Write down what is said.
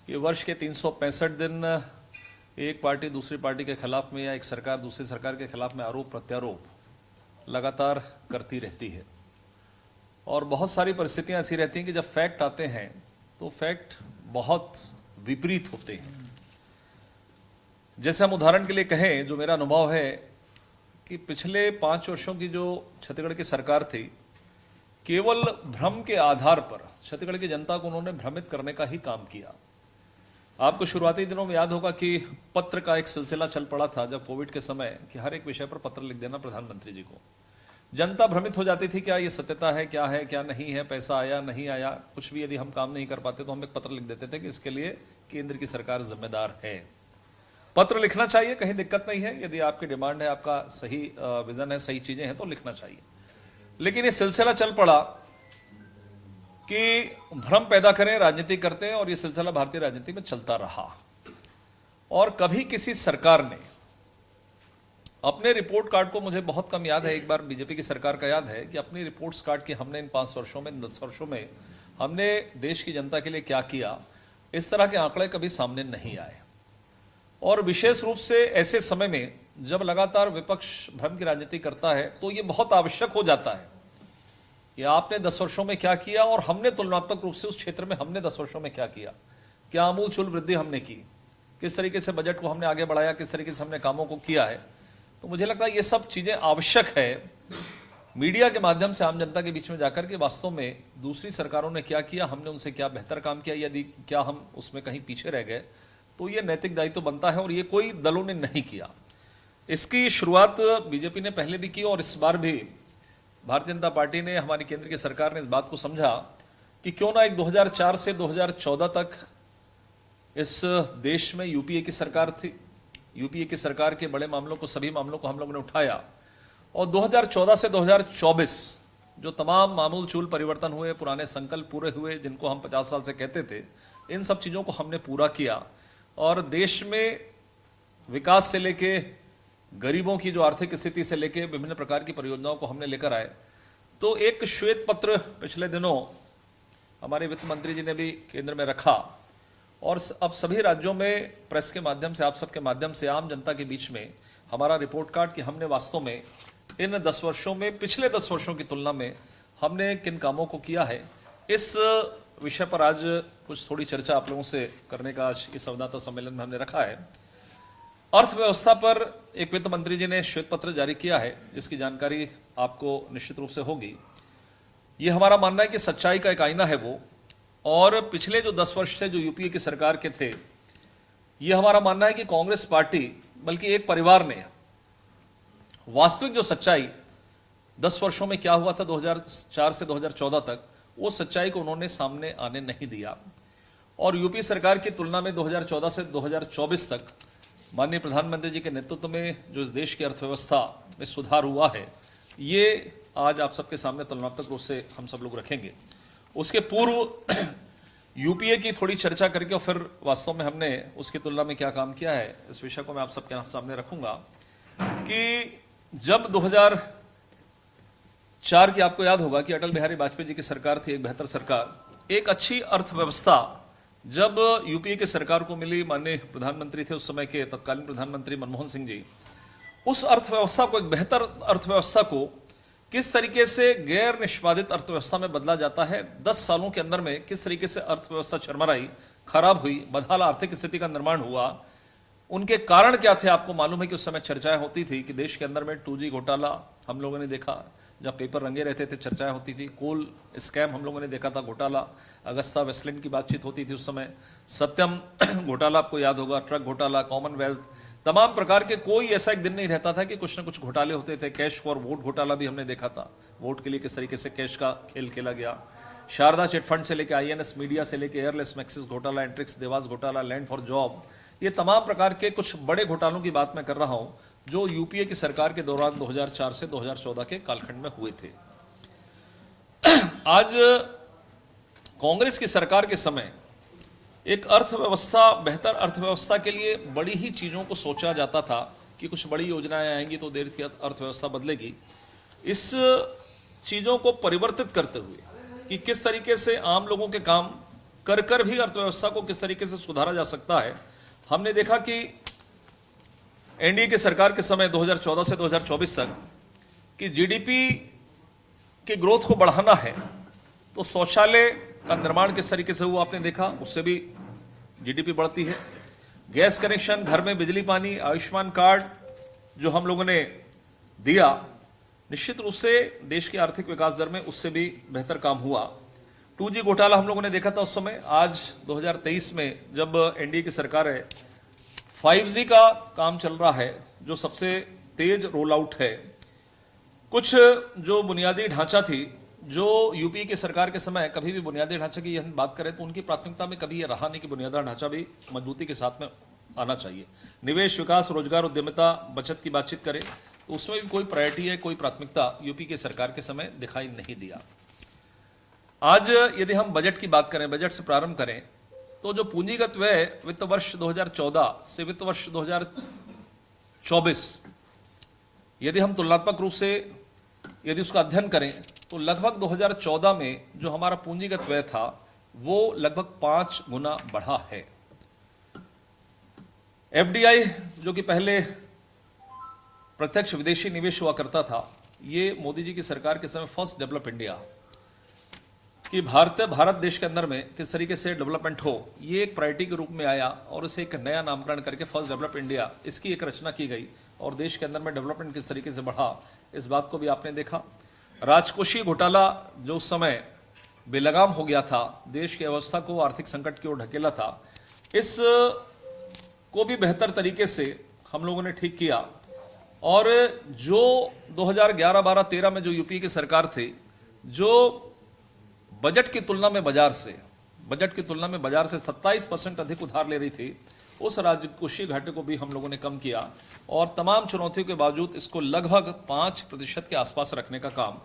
कि वर्ष के 365 दिन एक पार्टी दूसरी पार्टी के खिलाफ में या एक सरकार दूसरी सरकार के खिलाफ में आरोप प्रत्यारोप लगातार करती रहती है। और बहुत सारी परिस्थितियां ऐसी रहती हैं कि जब फैक्ट आते हैं तो फैक्ट बहुत विपरीत होते हैं। जैसे हम उदाहरण के लिए कहें, जो मेरा अनुभव है कि पिछले 5 वर्षों की जो छत्तीसगढ़ की सरकार थी, केवल भ्रम के आधार पर छत्तीसगढ़ की जनता को उन्होंने भ्रमित करने का ही काम किया। आपको शुरुआती दिनों में याद होगा कि पत्र का एक सिलसिला चल पड़ा था जब कोविड के समय, कि हर एक विषय पर पत्र लिख देना प्रधानमंत्री जी को। जनता भ्रमित हो जाती थी, क्या ये सत्यता है क्या नहीं है, पैसा आया नहीं आया, कुछ भी यदि हम काम नहीं कर पाते तो हम एक पत्र लिख देते थे कि इसके लिए केंद्र की सरकार जिम्मेदार है। पत्र लिखना चाहिए, कहीं दिक्कत नहीं है, यदि आपकी डिमांड है, आपका सही विजन है, सही चीजें हैं तो लिखना चाहिए। लेकिन ये सिलसिला चल पड़ा कि भ्रम पैदा करें, राजनीति करते हैं, और ये सिलसिला भारतीय राजनीति में चलता रहा। और कभी किसी सरकार ने अपने रिपोर्ट कार्ड को, मुझे बहुत कम याद है, एक बार बीजेपी की सरकार का याद है कि अपनी रिपोर्ट्स कार्ड की हमने इन 5 वर्षों में, 10 वर्षों में हमने देश की जनता के लिए क्या किया, इस तरह के आंकड़े कभी सामने नहीं आए। और विशेष रूप से ऐसे समय में जब लगातार विपक्ष भ्रम की राजनीति करता है तो ये बहुत आवश्यक हो जाता है कि आपने 10 वर्षों में क्या किया और हमने तुलनात्मक रूप से उस क्षेत्र में हमने 10 वर्षों में क्या किया, क्या आमूलचूल वृद्धि हमने की, किस तरीके से बजट को हमने आगे बढ़ाया, किस तरीके से हमने कामों को किया है। तो मुझे लगता है ये सब चीजें आवश्यक है मीडिया के माध्यम से आम जनता के बीच में जाकर के वास्तव में दूसरी सरकारों ने क्या किया, हमने उनसे क्या बेहतर काम किया, यदि क्या हम उसमें कहीं पीछे रह गए, तो ये नैतिक दायित्व बनता है। और ये कोई दलों ने नहीं किया। इसकी शुरुआत बीजेपी ने पहले भी की और इस बार भी भारतीय जनता पार्टी ने, हमारी केंद्र की सरकार ने इस बात को समझा कि क्यों ना एक 2004 से 2014 तक इस देश में यूपीए की सरकार थी। यूपीए की सरकार के बड़े मामलों को, सभी मामलों को हम लोगों ने उठाया, और 2014 से 2024 जो तमाम मामूल चूल परिवर्तन हुए, पुराने संकल्प पूरे हुए, जिनको हम 50 साल से कहते थे, इन सब चीजों को हमने पूरा किया। और देश में विकास से लेके गरीबों की जो आर्थिक स्थिति से लेके विभिन्न प्रकार की परियोजनाओं को हमने लेकर आए। तो एक श्वेत पत्र पिछले दिनों हमारे वित्त मंत्री जी ने भी केंद्र में रखा, और अब सभी राज्यों में प्रेस के माध्यम से, आप सबके माध्यम से, आम जनता के बीच में हमारा रिपोर्ट कार्ड कि हमने वास्तव में इन 10 वर्षों में, पिछले 10 वर्षों की तुलना में हमने किन कामों को किया है, इस विषय पर आज कुछ थोड़ी चर्चा आप लोगों से करने का आज इस संवाददाता सम्मेलन में हमने रखा है। अर्थव्यवस्था पर एक वित्त मंत्री जी ने श्वेत पत्र जारी किया है, जिसकी जानकारी आपको निश्चित रूप से होगी। ये हमारा मानना है कि सच्चाई का एक आईना है वो, और पिछले जो 10 वर्ष थे जो यूपीए की सरकार के थे, ये हमारा मानना है कि कांग्रेस पार्टी, बल्कि एक परिवार ने वास्तविक जो सच्चाई 10 वर्षों में क्या हुआ था 2004 से 2014 तक, वो सच्चाई को उन्होंने सामने आने नहीं दिया। और यूपी सरकार की तुलना में 2014 से 2024 तक माननीय प्रधानमंत्री जी के नेतृत्व में जो इस देश की अर्थव्यवस्था में सुधार हुआ है, ये आज आप सबके सामने तुलनात्मक रूप से हम सब लोग रखेंगे। उसके पूर्व यूपीए की थोड़ी चर्चा करके और फिर वास्तव में हमने उसकी तुलना में क्या काम किया है, इस विषय को मैं आप सबके सामने रखूंगा। कि जब 2004 की, आपको याद होगा कि अटल बिहारी वाजपेयी जी की सरकार थी, एक बेहतर सरकार, एक अच्छी अर्थव्यवस्था जब यूपीए की सरकार को मिली, माननीय प्रधानमंत्री थे उस समय के तत्कालीन प्रधानमंत्री मनमोहन सिंह जी, उस अर्थव्यवस्था को, एक बेहतर अर्थव्यवस्था को किस तरीके से गैर निष्पादित अर्थव्यवस्था में बदला जाता है, 10 सालों के अंदर में किस तरीके से अर्थव्यवस्था चरमराई, खराब हुई, बदहाल आर्थिक स्थिति का निर्माण हुआ, उनके कारण क्या थे। आपको मालूम है कि उस समय चर्चाएं होती थी कि देश के अंदर में 2G घोटाला हम लोगों ने देखा, जब पेपर रंगे रहते थे चर्चाएं होती थी, कोल स्कैम हम लोगों ने देखा था, घोटाला, अगस्ता वेस्टलैंड की बातचीत होती थी उस समय, सत्यम घोटाला आपको याद होगा, ट्रक घोटाला, कॉमनवेल्थ, तमाम प्रकार के, कोई ऐसा एक दिन नहीं रहता था कि कुछ न कुछ घोटाले होते थे। कैश फॉर वोट घोटाला भी हमने देखा था, वोट के लिए किस तरीके से कैश का खेल खेला गया। शारदा चिटफंड से लेकर INS मीडिया से लेकर एयरलेस मैक्सिस घोटाला, एंट्रिक्स देवास घोटाला, लैंड फॉर जॉब, ये तमाम प्रकार के कुछ बड़े घोटालों की बात मैं कर रहा हूं जो यूपीए की सरकार के दौरान 2004 से 2014 के कालखंड में हुए थे। आज कांग्रेस की सरकार के समय एक अर्थव्यवस्था, बेहतर अर्थव्यवस्था के लिए बड़ी ही चीजों को सोचा जाता था कि कुछ बड़ी योजनाएं आएंगी तो देर थी अर्थव्यवस्था बदलेगी। इस चीजों को परिवर्तित करते हुए कि किस तरीके से आम लोगों के काम कर भी अर्थव्यवस्था को किस तरीके से सुधारा जा सकता है। हमने देखा कि एनडीए की सरकार के समय 2014 से 2024 तक कि जीडीपी के ग्रोथ को बढ़ाना है तो शौचालय का निर्माण किस तरीके से हुआ आपने देखा, उससे भी जीडीपी बढ़ती है। गैस कनेक्शन, घर में बिजली पानी, आयुष्मान कार्ड जो हम लोगों ने दिया, निश्चित रूप से देश के आर्थिक विकास दर में उससे भी बेहतर काम हुआ। 2G घोटाला हम लोगों ने देखा था उस समय। आज 2023 में जब एनडीए की सरकार है, 5G का काम चल रहा है जो सबसे तेज रोल आउट है। कुछ जो बुनियादी ढांचा थी, जो यूपी की सरकार के समय कभी भी बुनियादी ढांचे की हम बात करें तो उनकी प्राथमिकता में कभी यह रहा नहीं कि बुनियादी ढांचा भी मजबूती के साथ में आना चाहिए। निवेश, विकास, रोजगार, उद्यमिता, बचत की बातचीत करें तो उसमें भी कोई प्रायोरिटी है, कोई प्राथमिकता यूपी की सरकार के समय दिखाई नहीं दिया। आज यदि हम बजट की बात करें, बजट से प्रारंभ करें, तो जो पूंजीगत व्यय वित्त वर्ष 2014 से वित्त वर्ष 2024 यदि हम तुलनात्मक रूप से यदि उसका अध्ययन करें तो लगभग 2014 में जो हमारा पूंजीगत व्यय था वो लगभग 5 गुना बढ़ा है। एफडीआई जो कि पहले प्रत्यक्ष विदेशी निवेश हुआ करता था, ये मोदी जी की सरकार के समय फर्स्ट डेवलप इंडिया कि भारत देश के अंदर में किस तरीके से डेवलपमेंट हो, ये एक प्रायोरिटी के रूप में आया और उसे एक नया नामकरण करके फर्स्ट डेवलप इंडिया इसकी एक रचना की गई और देश के अंदर में डेवलपमेंट किस तरीके से बढ़ा, इस बात को भी आपने देखा। राजकोषीय घोटाला जो उस समय बेलगाम हो गया था, देश की अवस्था को आर्थिक संकट की ओर ढकेला था, इस को भी बेहतर तरीके से हम लोगों ने ठीक किया। और जो 2011, 12, 13 में जो यूपी की सरकार थी, जो बजट की तुलना में बाजार से 27% अधिक उधार ले रही थी, उस राजकोषीय घाटे को भी हम लोगों ने कम किया और तमाम चुनौतियों के बावजूद इसको लगभग 5% के आसपास रखने का काम